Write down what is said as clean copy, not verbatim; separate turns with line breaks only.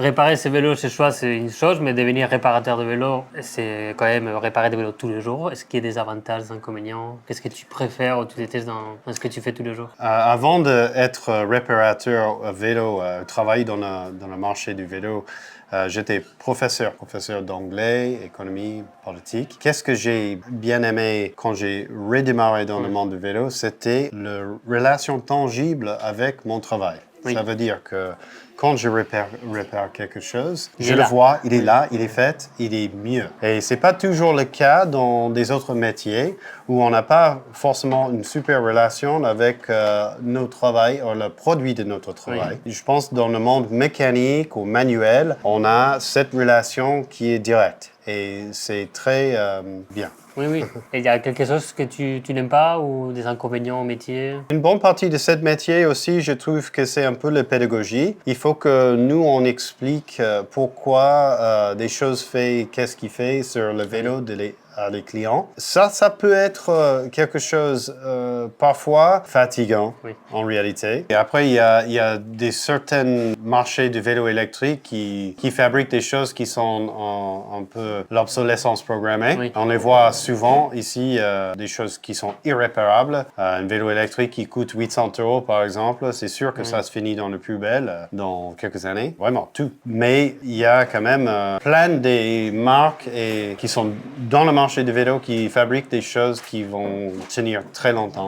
réparer ses vélos chez soi, c'est une chose, mais devenir réparateur de vélo, c'est quand même réparer des vélos tous les jours. Est-ce qu'il y a des avantages, des inconvénients? Qu'est-ce que tu préfères ou tu détestes dans ce que tu fais tous les jours?
Avant d'être réparateur vélo, travailler dans le marché du vélo, j'étais professeur d'anglais, économie, politique. Qu'est-ce que j'ai bien aimé quand j'ai redémarré dans le monde du vélo, c'était la relation tangible avec mon travail.
Oui.
Ça veut dire que quand je répare quelque chose,
Il
je
est
le
là.
vois, il est là, il est fait, il est mieux. Et c'est pas toujours le cas dans des autres métiers où on n'a pas forcément une super relation avec notre travail ou le produit de notre travail. Je pense que dans le monde mécanique ou manuel, on a cette relation qui est directe. Et c'est très bien.
Oui. Et il y a quelque chose que tu n'aimes pas ou des inconvénients au métier?
Une bonne partie de ce métier aussi, je trouve que c'est un peu la pédagogie. Il faut que nous, on explique pourquoi des choses faites, qu'est-ce qu'il fait sur le vélo à les clients. Ça peut être quelque chose parfois fatigant en réalité. Et après, il y a des certains marchés de vélos électriques qui fabriquent des choses qui sont un peu l'obsolescence programmée.
Oui.
On les voit souvent ici, des choses qui sont irréparables. Un vélo électrique qui coûte 800 € par exemple, c'est sûr que ça se finit dans le poubelle dans quelques années. Vraiment, tout. Mais il y a quand même plein de marques qui sont dans le marché de vélo qui fabriquent des choses qui vont tenir très longtemps.